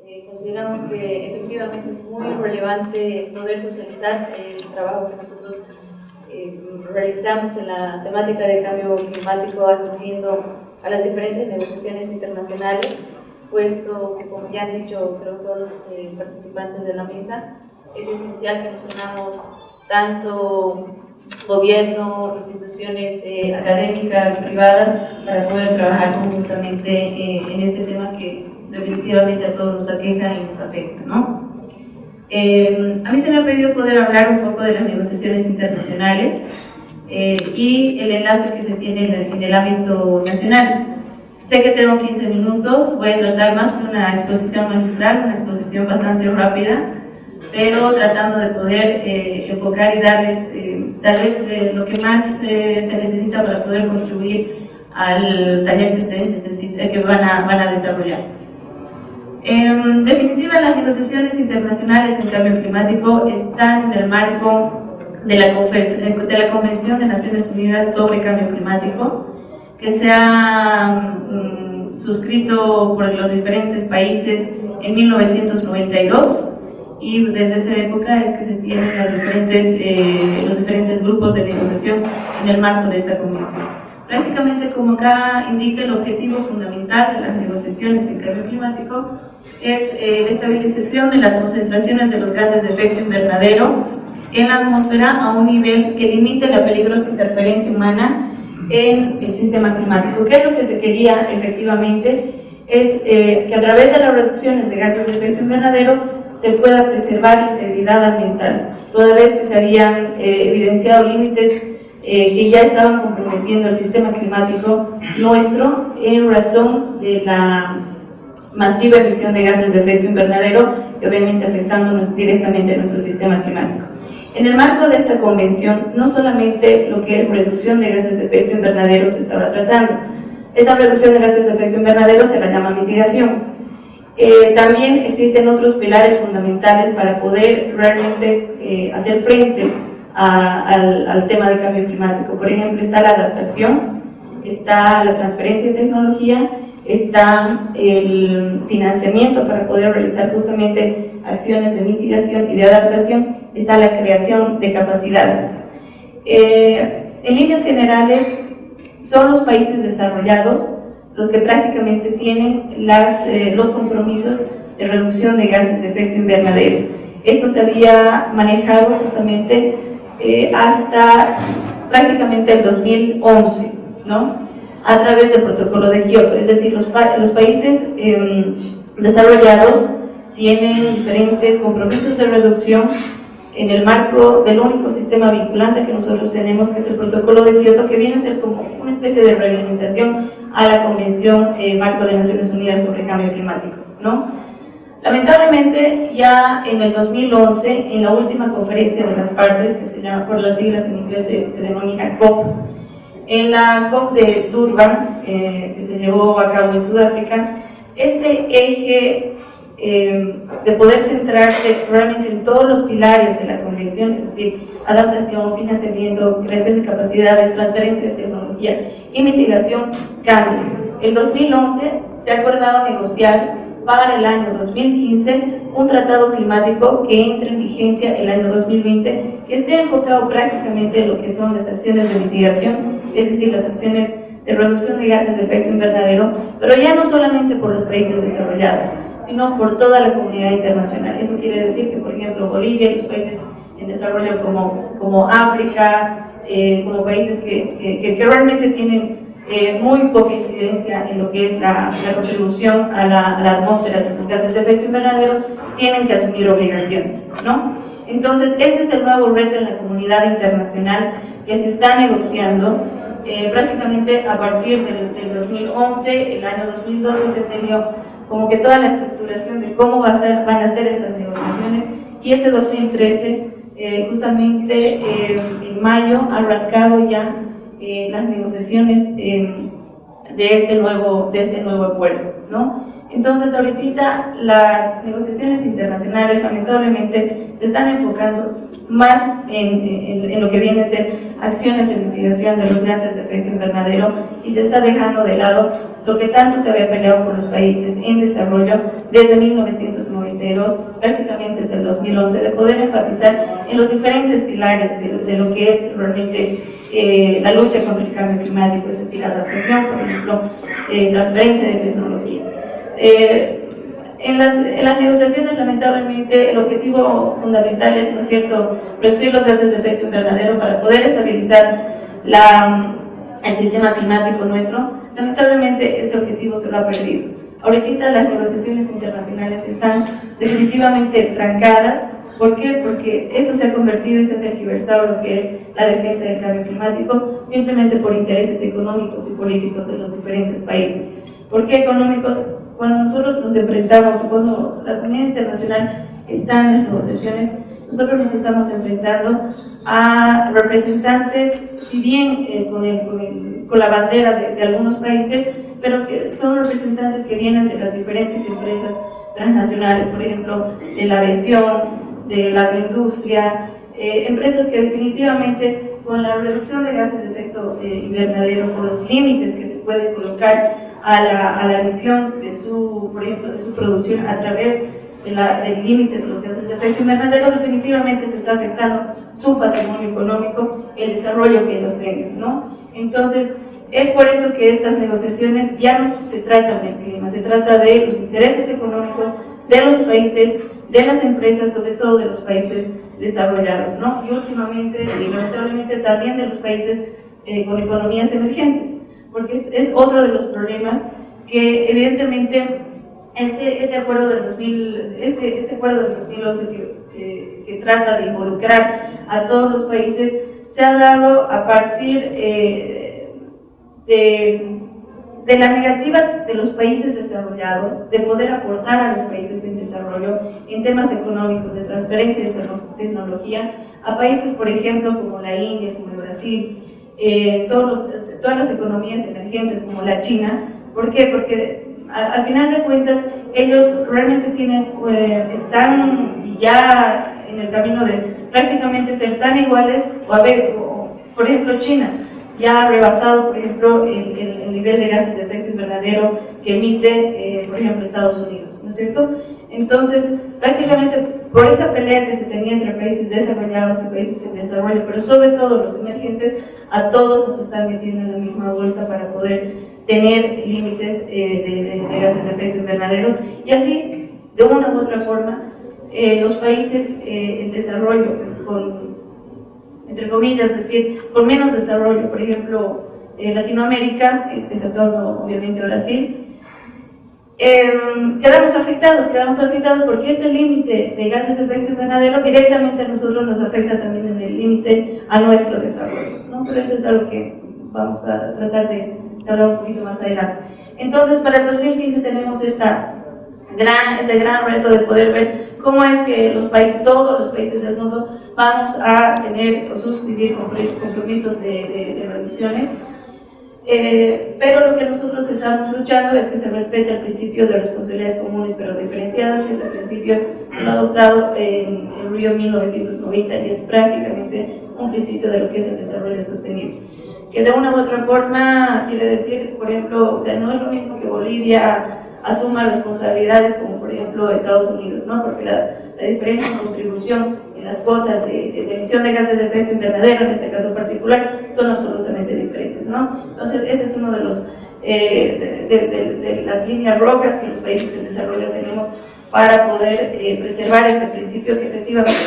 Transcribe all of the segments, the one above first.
Consideramos que efectivamente es muy relevante poder socializar el trabajo que nosotros realizamos en la temática de cambio climático, atendiendo a las diferentes negociaciones internacionales, puesto que, como ya han dicho creo todos los participantes de la mesa, es esencial que nos unamos tanto gobierno, instituciones académicas, privadas, para poder trabajar conjuntamente en este tema que definitivamente a todos nos aqueja y nos afecta, ¿no? A mí se me ha pedido poder hablar un poco de las negociaciones internacionales y el enlace que se tiene en el ámbito nacional. Sé que tengo 15 minutos, voy a tratar más que una exposición magistral, una exposición bastante rápida, pero tratando de poder enfocar y darles tal vez lo que más se necesita para poder contribuir al taller que ustedes necesitan, que van a desarrollar. En definitiva, las negociaciones internacionales en cambio climático están en el marco de la Convención de Naciones Unidas sobre Cambio Climático, que se ha suscrito por los diferentes países en 1992, y desde esa época es que se tienen los diferentes grupos de negociación en el marco de esta convención. Prácticamente, como acá indica, el objetivo fundamental de las negociaciones en cambio climático es la estabilización de las concentraciones de los gases de efecto invernadero en la atmósfera a un nivel que limite la peligrosa interferencia humana en el sistema climático. ¿Qué es lo que se quería efectivamente? Es que a través de las reducciones de gases de efecto invernadero se pueda preservar la integridad ambiental, toda vez que se habían evidenciado límites que ya estaban comprometiendo el sistema climático nuestro en razón de la masiva emisión de gases de efecto invernadero y obviamente afectándonos directamente a nuestro sistema climático. En el marco de esta convención, no solamente lo que es reducción de gases de efecto invernadero se estaba tratando. Esta reducción de gases de efecto invernadero se la llama mitigación. También existen otros pilares fundamentales para poder realmente hacer frente al tema de cambio climático. Por ejemplo, está la adaptación, está la transferencia de tecnología, está el financiamiento para poder realizar justamente acciones de mitigación y de adaptación, está la creación de capacidades. En líneas generales, son los países desarrollados los que prácticamente tienen los compromisos de reducción de gases de efecto invernadero. Esto se había manejado justamente hasta prácticamente el 2011, ¿no? A través del protocolo de Kioto. Es decir, los países desarrollados tienen diferentes compromisos de reducción en el marco del único sistema vinculante que nosotros tenemos, que es el protocolo de Kioto, que viene a ser como una especie de reglamentación a la Convención Marco de Naciones Unidas sobre Cambio Climático, ¿no? Lamentablemente, ya en el 2011, en la última conferencia de las partes, que se llama por las siglas en inglés, se denomina COP, en la COP de Durban, que se llevó a cabo en Sudáfrica, este eje de poder centrarse realmente en todos los pilares de la convención, es decir, adaptación, financiamiento, creación de capacidades, transferencia de tecnología y mitigación, cambia. En 2011 se ha acordado negociar para el año 2015 un tratado climático que entre en vigencia el año 2020, que esté enfocado prácticamente en lo que son las acciones de mitigación, es decir, las acciones de reducción de gases de efecto invernadero, pero ya no solamente por los países desarrollados, sino por toda la comunidad internacional. Eso quiere decir que, por ejemplo, Bolivia y los países en desarrollo como África, como países que realmente tienen muy poca incidencia en lo que es la contribución a la atmósfera de sus gases de efecto invernadero, tienen que asumir obligaciones, ¿no? Entonces, este es el nuevo reto en la comunidad internacional que se está negociando. Prácticamente a partir del 2011, el año 2012 se tenido como que toda la estructuración de cómo van a ser estas negociaciones, y este 2013, justamente en mayo, ha arrancado ya las negociaciones de este nuevo acuerdo, ¿no? Entonces, ahorita las negociaciones internacionales lamentablemente se están enfocando más en lo que viene a ser acciones de mitigación de los gases de efecto invernadero, y se está dejando de lado lo que tanto se había peleado por los países en desarrollo desde 1992, prácticamente desde el 2011, de poder enfatizar en los diferentes pilares de lo que es realmente la lucha contra el cambio climático, es decir, adaptación, por ejemplo, transferencia de tecnología. En las negociaciones, lamentablemente, el objetivo fundamental es, ¿no es cierto?, reducir los gases de efecto invernadero para poder estabilizar el sistema climático nuestro. Lamentablemente, ese objetivo se lo ha perdido. Ahorita las negociaciones internacionales están definitivamente trancadas. ¿Por qué? Porque esto se ha convertido y se ha tergiversado lo que es la defensa del cambio climático simplemente por intereses económicos y políticos de los diferentes países. ¿Por qué económicos? Cuando nosotros nos enfrentamos, cuando la comunidad internacional está en las negociaciones, nosotros nos estamos enfrentando a representantes, si bien con la bandera de algunos países, pero que son representantes que vienen de las diferentes empresas transnacionales, por ejemplo, de la aviación, de la agroindustria, empresas que definitivamente con la reducción de gases de efecto invernadero, con los límites que se puede colocar a la emisión de su, por ejemplo, de su producción a través del límite de los gases de efecto invernadero, definitivamente se está afectando su patrimonio económico, el desarrollo que ellos tengan, ¿no? Entonces, es por eso que estas negociaciones ya no se tratan del clima, se trata de los intereses económicos de los países, de las empresas, sobre todo de los países desarrollados, ¿no? Y últimamente, y lamentablemente también de los países con economías emergentes, porque es otro de los problemas que evidentemente este acuerdo del 2011 que trata de involucrar a todos los países se ha dado a partir de la negativa de los países desarrollados de poder aportar a los países en desarrollo en temas económicos, de transferencia de tecnología, a países, por ejemplo, como la India, como el Brasil, todas las economías emergentes como la China. ¿Por qué? Porque al final de cuentas ellos realmente están ya en el camino de prácticamente ser tan iguales, por ejemplo, China ya ha rebasado, por ejemplo, el nivel de gases de efecto invernadero que emite, por ejemplo, Estados Unidos, ¿no es cierto? Entonces, prácticamente por esa pelea que se tenía entre países desarrollados y países en desarrollo, pero sobre todo los emergentes, a todos nos están metiendo en la misma bolsa para poder tener límites de gases de efecto invernadero, y así, de una u otra forma, los países en desarrollo, entre comillas, es decir, con menos desarrollo, por ejemplo, Latinoamérica, excepto obviamente Brasil, quedamos afectados porque este límite de gases de efecto invernadero directamente a nosotros nos afecta también en el límite a nuestro desarrollo, ¿no? Pero eso es algo que vamos a tratar de hablar un poquito más adelante. Entonces, para el 2015 tenemos este gran reto de poder ver cómo es que todos los países del mundo vamos a tener o suscribir compromisos de reducciones, pero lo que nosotros estamos luchando es que se respete el principio de responsabilidades comunes pero diferenciadas, que es el principio que lo ha adoptado en el Río 1990 y es prácticamente un principio de lo que es el desarrollo sostenible, que de una u otra forma quiere decir, por ejemplo, o sea, no es lo mismo que Bolivia asuma responsabilidades como por ejemplo Estados Unidos, ¿no? Porque la diferencia en contribución en las cuotas de emisión de gases de efecto invernadero, en este caso particular, son absolutamente diferentes, ¿no? Entonces ese es uno de los de las líneas rojas que los países en desarrollo tenemos para poder preservar este principio que efectivamente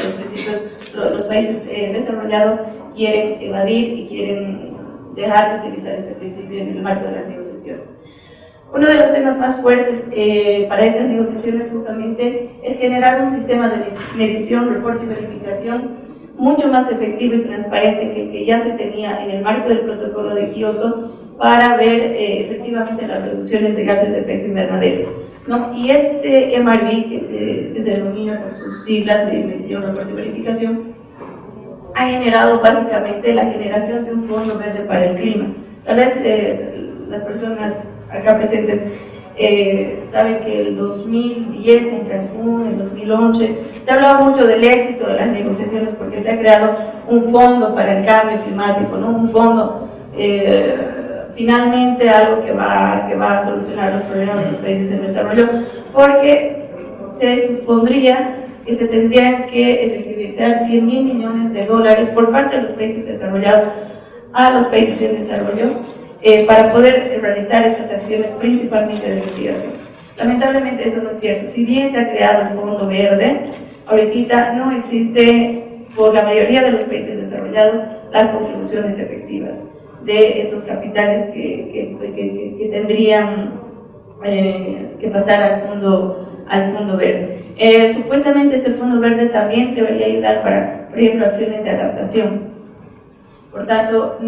los países desarrollados quieren evadir y quieren dejar de utilizar este principio en el marco de las negociaciones. Uno de los temas más fuertes para estas negociaciones justamente es generar un sistema de medición, reporte y verificación mucho más efectivo y transparente que el que ya se tenía en el marco del protocolo de Kioto para ver efectivamente las reducciones de gases de efecto invernadero, ¿no? Y este MRV, que se denomina por sus siglas de medición, reporte y verificación, ha generado básicamente la generación de un fondo verde para el clima. Tal vez las personas acá presentes saben que el 2010 en Cancún, el 2011, se hablaba mucho del éxito de las negociaciones porque se ha creado un fondo para el cambio climático, ¿no? Un fondo finalmente algo que va a solucionar los problemas de los países en desarrollo, porque se supondría que se tendrían que efectivizar 100.000 millones de dólares por parte de los países desarrollados a los países en desarrollo para poder realizar estas acciones principalmente de investigación. Lamentablemente eso no es cierto. Si bien se ha creado el Fondo Verde, ahorita no existe por la mayoría de los países desarrollados las contribuciones efectivas de estos capitales que tendrían que pasar al Fondo Verde. Supuestamente este Fondo Verde también debería ayudar para, por ejemplo, acciones de adaptación. Por tanto,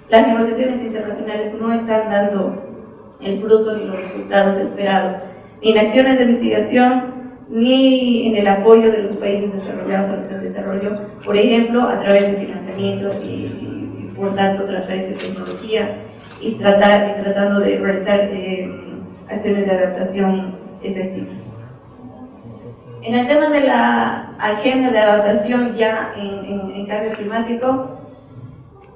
las negociaciones internacionales no están dando el fruto ni los resultados esperados, ni en acciones de mitigación, ni en el apoyo de los países desarrollados a los de desarrollo, por ejemplo, a través de financiamiento y por tanto, a través de tecnología y tratando de realizar acciones de adaptación efectivas. En el tema de la agenda de adaptación ya en cambio climático,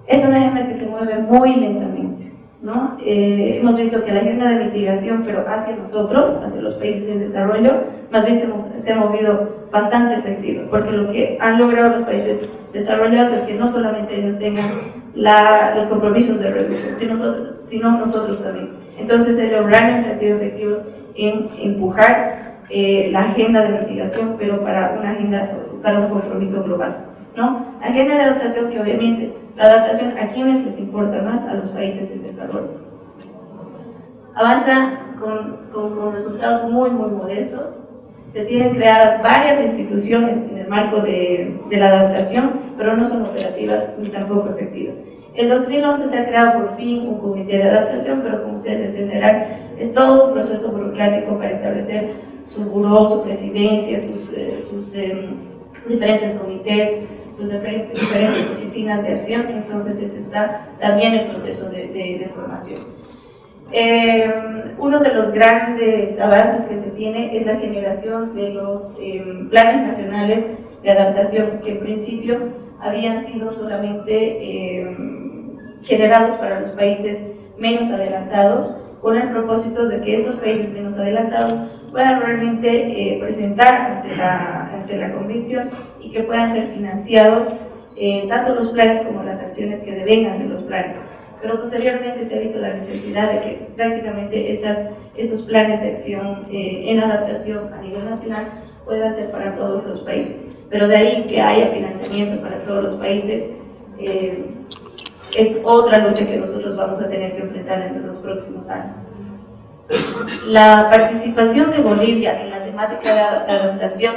es una agenda que se mueve muy lentamente, ¿no? Hemos visto que la agenda de mitigación, pero hacia nosotros, hacia los países en desarrollo, más bien se ha movido bastante efectivo, porque lo que han logrado los países desarrollados es que no solamente ellos tengan los compromisos de reducción, sino nosotros también. Entonces ellos realmente han sido efectivos en empujar la agenda de mitigación, pero para un compromiso global, ¿no? Agenda de adaptación que obviamente, la adaptación a quienes les importa más, a los países en desarrollo. Avanza con resultados muy modestos. Se tienen creadas varias instituciones en el marco de la adaptación, pero no son operativas ni tampoco efectivas. En 2011 se ha creado por fin un comité de adaptación, pero como ustedes entenderán, es todo un proceso burocrático para establecer su buró, su presidencia, sus diferentes comités, sus diferentes oficinas de acción. Entonces eso está también en proceso de formación. Uno de los grandes avances que se tiene es la generación de los planes nacionales de adaptación, que en principio habían sido solamente generados para los países menos adelantados, con el propósito de que estos países menos adelantados puedan realmente presentar ante la convención y que puedan ser financiados tanto los planes como las acciones que devengan de los planes. Pero posteriormente se ha visto la necesidad de que prácticamente estos planes de acción en adaptación a nivel nacional puedan ser para todos los países. Pero de ahí que haya financiamiento para todos los países, es otra lucha que nosotros vamos a tener que enfrentar en los próximos años. La participación de Bolivia en la temática de adaptación,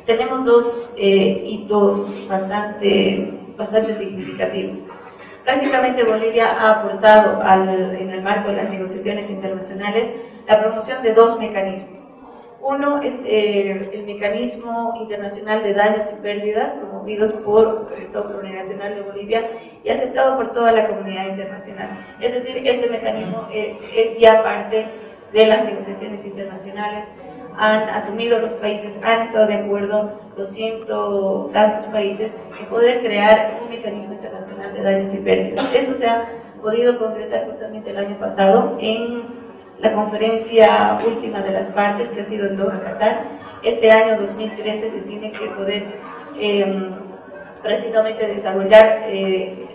tenemos dos hitos bastante significativos. Prácticamente Bolivia ha aportado en el marco de las negociaciones internacionales la promoción de dos mecanismos. Uno es el mecanismo internacional de daños y pérdidas, promovidos por el Estado Plurinacional de Bolivia y aceptado por toda la comunidad internacional. Es decir, este mecanismo es ya parte de las negociaciones internacionales. Han asumido los países, han estado de acuerdo los ciento tantos países en poder crear un mecanismo internacional de daños y pérdidas. Esto se ha podido concretar justamente el año pasado en la conferencia última de las partes, que ha sido en Doha, Qatar. Este año 2013 se tiene que poder prácticamente desarrollar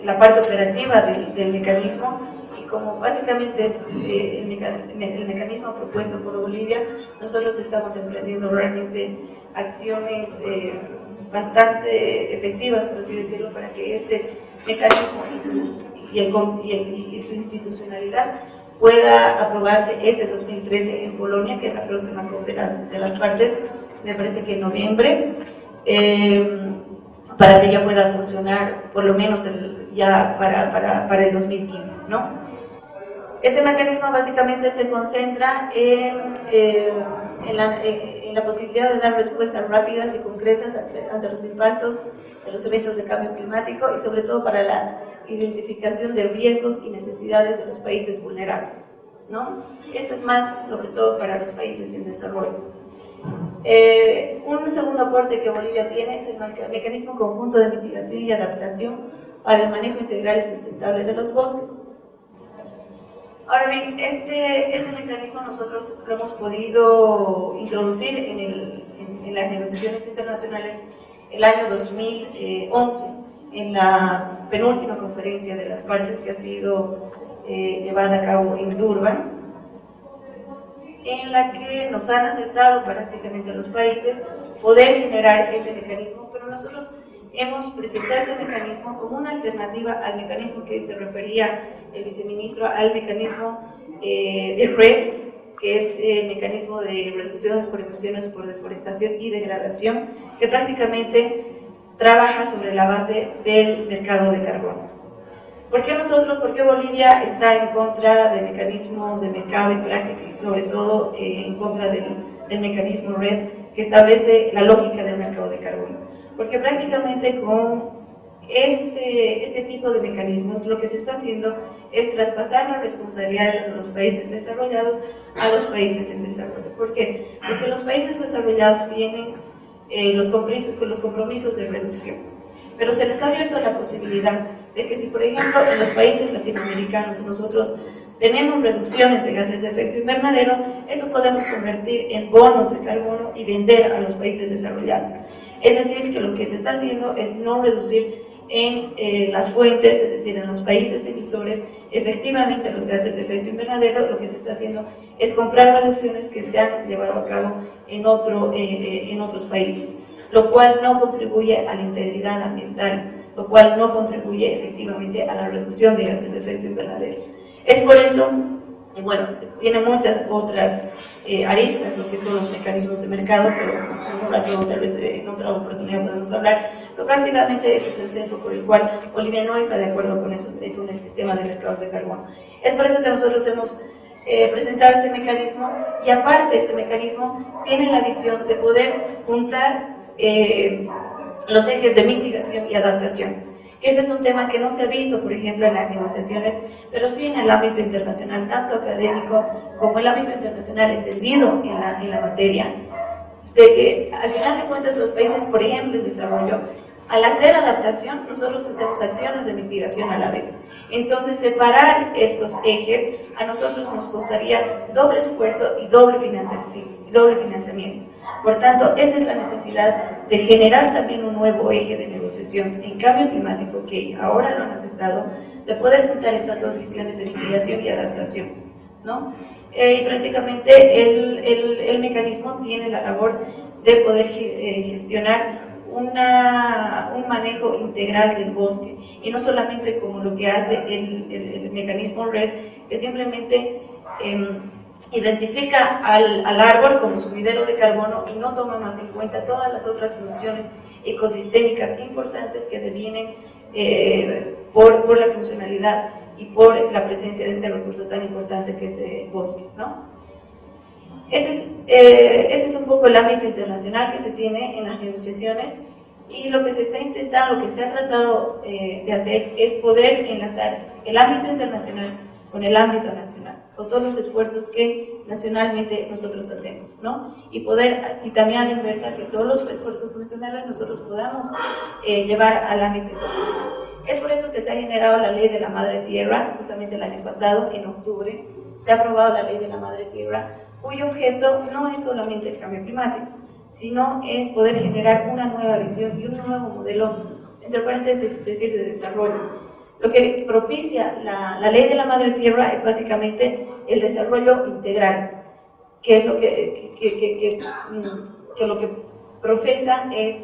la parte operativa del mecanismo, y como básicamente es el mecanismo propuesto por Bolivia, nosotros estamos emprendiendo realmente acciones bastante efectivas, por así decirlo, para que este mecanismo y su institucionalidad pueda aprobarse este 2013 en Polonia, que es la próxima conferencia de las partes, me parece que en noviembre, para que ya pueda funcionar por lo menos ya para el 2015, ¿no? Este mecanismo básicamente se concentra en la posibilidad de dar respuestas rápidas y concretas ante los impactos de los eventos de cambio climático, y sobre todo para la identificación de riesgos y necesidades de los países vulnerables, ¿no? Esto es más sobre todo para los países en desarrollo. Un segundo aporte que Bolivia tiene es el mecanismo conjunto de mitigación y adaptación para el manejo integral y sustentable de los bosques. Ahora bien, este mecanismo nosotros lo hemos podido introducir en las negociaciones internacionales el año 2011, en la penúltima conferencia de las partes que ha sido llevada a cabo en Durban, en la que nos han aceptado prácticamente los países poder generar ese mecanismo, pero nosotros hemos presentado este mecanismo como una alternativa al mecanismo que se refería el viceministro, al mecanismo de RED, que es el mecanismo de reducciones por emisiones por deforestación y degradación, que prácticamente trabaja sobre la base del mercado de carbono. ¿Por qué nosotros, por qué Bolivia está en contra de mecanismos de mercado y práctica y sobre todo en contra del mecanismo RED que establece la lógica del mercado de carbono? Porque prácticamente con este tipo de mecanismos lo que se está haciendo es traspasar las responsabilidades de los países desarrollados a los países en desarrollo. ¿Por qué? Porque los países desarrollados tienen los compromisos de reducción, pero se les ha abierto la posibilidad de que si, por ejemplo, en los países latinoamericanos nosotros tenemos reducciones de gases de efecto invernadero, eso podemos convertir en bonos de carbono y vender a los países desarrollados. Es decir, que lo que se está haciendo es no reducir en las fuentes, es decir, en los países emisores, efectivamente los gases de efecto invernadero. Lo que se está haciendo es comprar reducciones que se han llevado a cabo en otros países, lo cual no contribuye a la integridad ambiental, lo cual no contribuye efectivamente a la reducción de gases de efecto invernadero. Es por eso, y bueno, tiene muchas otras aristas, lo que son los mecanismos de mercado, pero tal vez en otra oportunidad podemos hablar, pero prácticamente ese es el centro por el cual Bolivia no está de acuerdo con el sistema de mercados de carbono. Es por eso que nosotros hemos presentado este mecanismo, y aparte este mecanismo tiene la visión de poder juntar los ejes de mitigación y adaptación. Ese es un tema que no se ha visto, por ejemplo, en las negociaciones, pero sí en el ámbito internacional, tanto académico como el ámbito internacional entendido en la materia, de que al final de cuentas los países, por ejemplo, en desarrollo, al hacer adaptación, nosotros hacemos acciones de mitigación a la vez. Entonces, separar estos ejes a nosotros nos costaría doble esfuerzo y doble financiamiento. Por tanto, esa es la necesidad de generar también un nuevo eje de negociación en cambio climático, que ahora lo han aceptado, de poder juntar estas dos visiones de mitigación y adaptación, ¿no? Y prácticamente el mecanismo tiene la labor de poder gestionar un manejo integral del bosque, y no solamente como lo que hace el mecanismo RED, que simplemente identifica al árbol como sumidero de carbono y no toma más en cuenta todas las otras funciones ecosistémicas importantes que devienen por la funcionalidad y por la presencia de este recurso tan importante que es el bosque, ¿no? Ese es un poco el ámbito internacional que se tiene en las negociaciones, y lo que se está intentando, lo que se ha tratado de hacer es poder enlazar el ámbito internacional con el ámbito nacional, con todos los esfuerzos que nacionalmente nosotros hacemos, ¿no? Y también a la inversa, que todos los esfuerzos nacionales nosotros podamos llevar al ámbito internacional. Es por eso que se ha generado la Ley de la Madre Tierra, justamente el año pasado, en octubre, se ha aprobado la Ley de la Madre Tierra, cuyo objeto no es solamente el cambio climático, sino es poder generar una nueva visión y un nuevo modelo, entre paréntesis, decir, de desarrollo. Lo que propicia la Ley de la Madre Tierra es básicamente el desarrollo integral, que es lo que lo que profesa es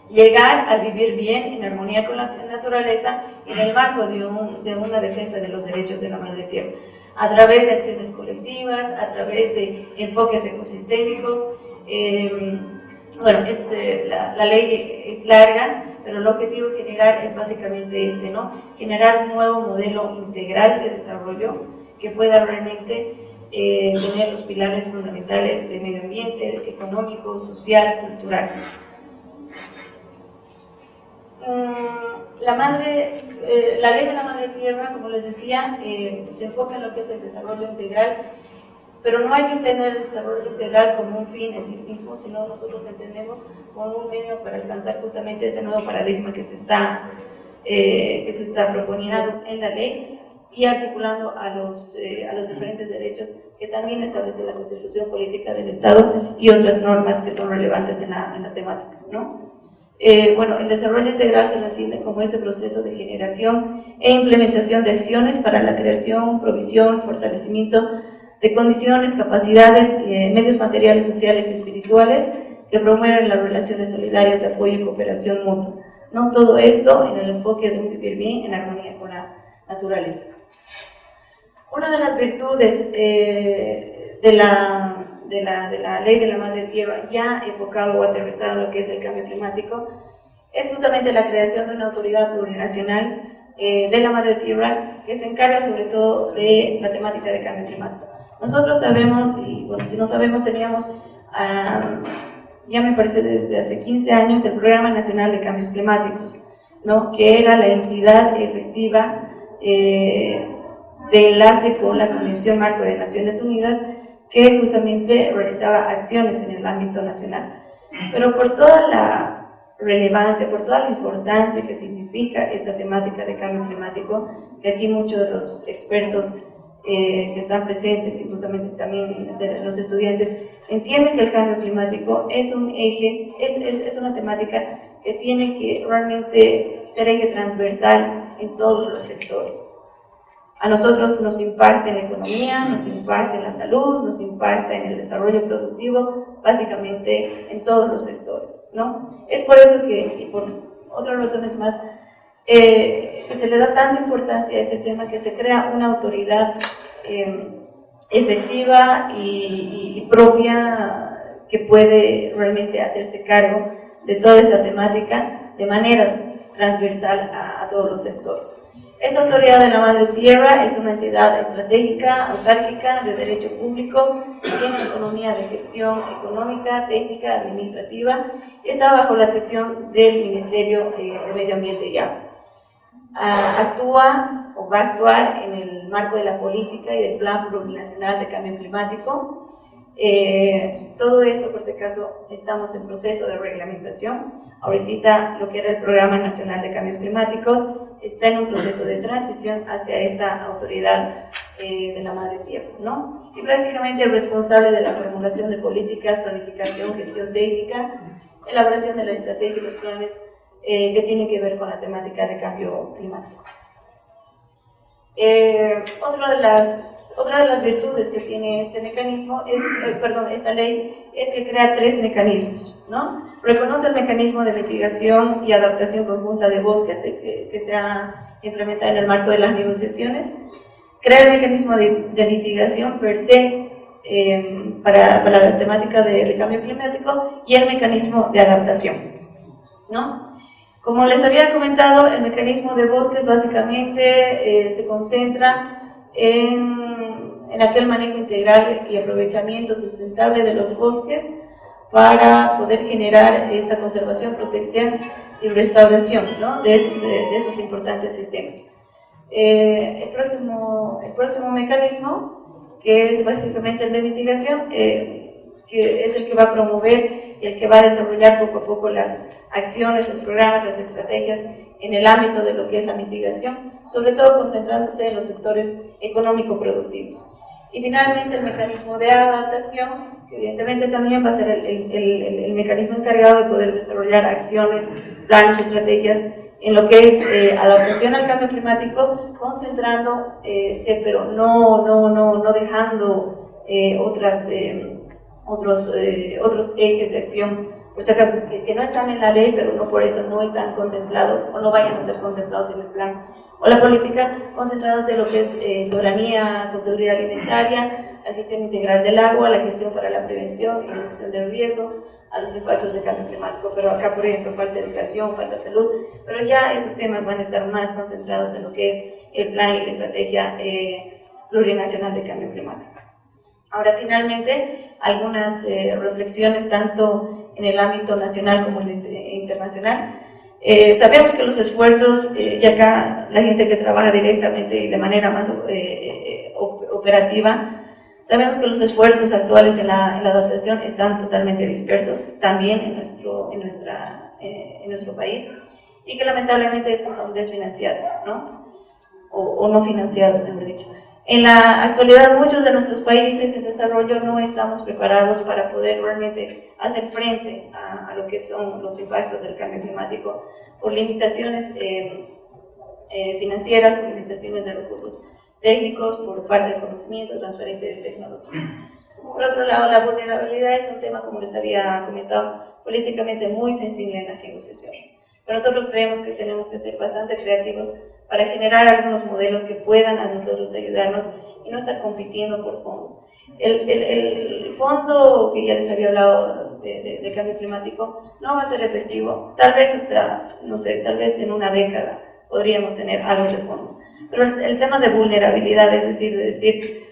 llegar a vivir bien en armonía con la naturaleza en el marco de una defensa de los derechos de la Madre Tierra, a través de acciones colectivas, a través de enfoques ecosistémicos. Bueno, la ley es larga, pero el objetivo general es básicamente ¿no? Generar un nuevo modelo integral de desarrollo que pueda realmente tener los pilares fundamentales de medio ambiente, económico, social, cultural. La Ley de la Madre Tierra, como les decía, se enfoca en lo que es el desarrollo integral, pero no hay que entender el desarrollo integral como un fin en sí mismo, sino nosotros entendemos como un medio para alcanzar justamente ese nuevo paradigma que se está proponiendo en la ley, y articulando a los diferentes derechos que también establece la Constitución Política del Estado y otras normas que son relevantes en la temática, ¿no? Bueno, el desarrollo integral se lo entiende como este proceso de generación e implementación de acciones para la creación, provisión, fortalecimiento de condiciones, capacidades, medios materiales, sociales y espirituales que promueven las relaciones solidarias de apoyo y cooperación mutua, ¿no? Todo esto en el enfoque de un vivir bien en armonía con la naturaleza. Una de las virtudes de la ley de la Madre Tierra, ya enfocado o aterrizado en lo que es el cambio climático, es justamente la creación de una autoridad plurinacional de la Madre Tierra que se encarga sobre todo de la temática de cambio climático. Nosotros sabemos, y bueno, si no sabemos, teníamos, ya me parece desde hace 15 años, el Programa Nacional de Cambios Climáticos, ¿no? Que era la entidad efectiva de enlace con la Convención Marco de Naciones Unidas, que justamente realizaba acciones en el ámbito nacional. Pero por toda la relevancia, por toda la importancia que significa esta temática de cambio climático, que aquí muchos de los expertos que están presentes y justamente también de los estudiantes entienden que el cambio climático es un eje, es una temática que tiene que realmente ser eje transversal en todos los sectores. A nosotros nos impacta en la economía, nos impacta en la salud, nos impacta en el desarrollo productivo, básicamente en todos los sectores, ¿no? Es por eso que, y por otras razones más, que se le da tanta importancia a este tema, que se crea una autoridad efectiva y propia que puede realmente hacerse cargo de toda esta temática de manera transversal a todos los sectores. Esta autoridad de la Madre Tierra es una entidad estratégica, autárquica, de derecho público, tiene autonomía de gestión económica, técnica, administrativa, y está bajo la gestión del Ministerio de Medio Ambiente y Agua. Actúa o va a actuar en el marco de la política y del Plan Plurinacional de Cambio Climático. Todo esto, por si acaso, estamos en proceso de reglamentación. Ahorita lo que era el Programa Nacional de Cambios Climáticos está en un proceso de transición hacia esta autoridad de la Madre Tierra, ¿no? Y prácticamente es responsable de la formulación de políticas, planificación, gestión técnica, elaboración de la estrategia y los planes que tienen que ver con la temática de cambio climático. Otra de las virtudes que tiene este mecanismo esta ley es que crea 3 mecanismos, ¿no? Reconoce el mecanismo de mitigación y adaptación conjunta de bosques que se ha implementado en el marco de las negociaciones, crea el mecanismo de mitigación per se para la temática de cambio climático y el mecanismo de adaptación, ¿no? Como les había comentado, el mecanismo de bosques básicamente se concentra en aquel manejo integral y aprovechamiento sustentable de los bosques para poder generar esta conservación, protección y restauración, ¿no? de estos importantes sistemas. El próximo mecanismo, que es básicamente el de mitigación, que es el que va a promover y el que va a desarrollar poco a poco las acciones, los programas, las estrategias en el ámbito de lo que es la mitigación, sobre todo concentrándose en los sectores económico-productivos. Y finalmente el mecanismo de adaptación, que evidentemente también va a ser el mecanismo encargado de poder desarrollar acciones, planes, estrategias en lo que es adaptación al cambio climático, concentrándose, pero no dejando otros ejes de acción, por si acaso, que no están en la ley, pero no por eso no están contemplados o no vayan a ser contemplados en el plan o la política, concentrados en lo que es soberanía, con seguridad alimentaria, la gestión integral del agua, la gestión para la prevención y reducción del riesgo a los impactos del cambio climático. Pero acá, por ejemplo, falta educación, falta salud, pero ya esos temas van a estar más concentrados en lo que es el plan y la estrategia plurinacional de cambio climático. Ahora, finalmente, algunas reflexiones tanto en el ámbito nacional como en el internacional. Sabemos que los esfuerzos, y acá la gente que trabaja directamente y de manera más operativa, sabemos que los esfuerzos actuales en la adaptación están totalmente dispersos también en nuestro país, y que lamentablemente estos son desfinanciados, ¿no? o no financiados, mejor dicho. En la actualidad, muchos de nuestros países en desarrollo no estamos preparados para poder realmente hacer frente a lo que son los impactos del cambio climático por limitaciones financieras, por limitaciones de recursos técnicos, por falta de conocimiento, transferencia de tecnología. Por otro lado, la vulnerabilidad es un tema, como les había comentado, políticamente muy sensible en las negociaciones. Pero nosotros creemos que tenemos que ser bastante creativos para generar algunos modelos que puedan a nosotros ayudarnos y no estar compitiendo por fondos. El fondo que ya les había hablado de cambio climático no va a ser efectivo, tal vez hasta, no sé, tal vez en una década podríamos tener algo de fondos. Pero el tema de vulnerabilidad, es decir,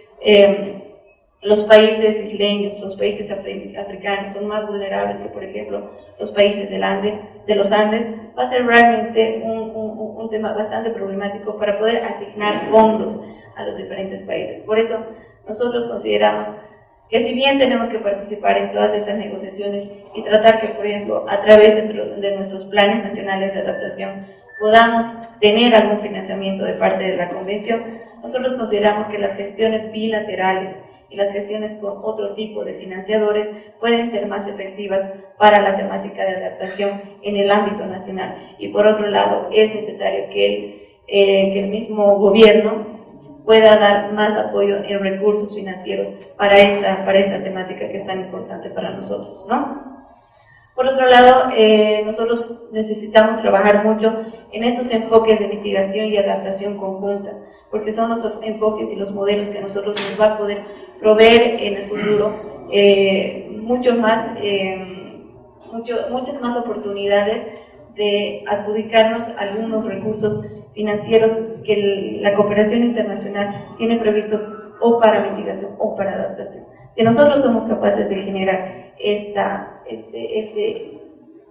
los países isleños, los países africanos son más vulnerables que, por ejemplo, los países de los Andes, va a ser realmente un tema bastante problemático para poder asignar fondos a los diferentes países. Por eso, nosotros consideramos que si bien tenemos que participar en todas estas negociaciones y tratar que, por ejemplo, a través de nuestros planes nacionales de adaptación podamos tener algún financiamiento de parte de la Convención, nosotros consideramos que las gestiones bilaterales y las gestiones con otro tipo de financiadores pueden ser más efectivas para la temática de adaptación en el ámbito nacional. Y por otro lado, es necesario que el mismo gobierno pueda dar más apoyo en recursos financieros para esta temática que es tan importante para nosotros, ¿no? Por otro lado, nosotros necesitamos trabajar mucho en estos enfoques de mitigación y adaptación conjunta, porque son los enfoques y los modelos que nosotros nos va a poder proveer en el futuro muchas más oportunidades de adjudicarnos algunos recursos financieros que la cooperación internacional tiene previsto o para mitigación o para adaptación. Si nosotros somos capaces de generar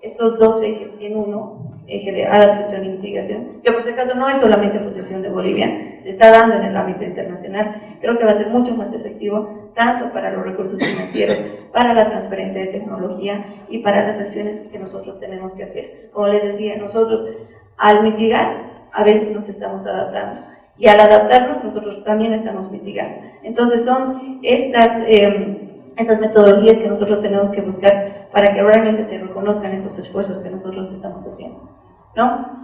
estos dos ejes en uno, eje de adaptación y mitigación, que por si acaso no es solamente posición de Bolivia, se está dando en el ámbito internacional, creo que va a ser mucho más efectivo tanto para los recursos financieros, para la transferencia de tecnología y para las acciones que nosotros tenemos que hacer. Como les decía, nosotros al mitigar a veces nos estamos adaptando y al adaptarnos nosotros también estamos mitigando. Entonces son estas metodologías que nosotros tenemos que buscar para que realmente se reconozcan estos esfuerzos que nosotros estamos haciendo, ¿no?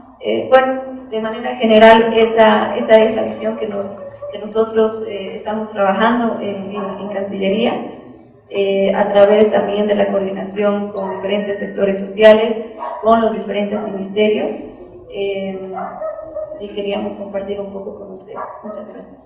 Bueno, de manera general, esa es la visión que nosotros estamos trabajando en Cancillería, a través también de la coordinación con diferentes sectores sociales, con los diferentes ministerios, y queríamos compartir un poco con ustedes. Muchas gracias.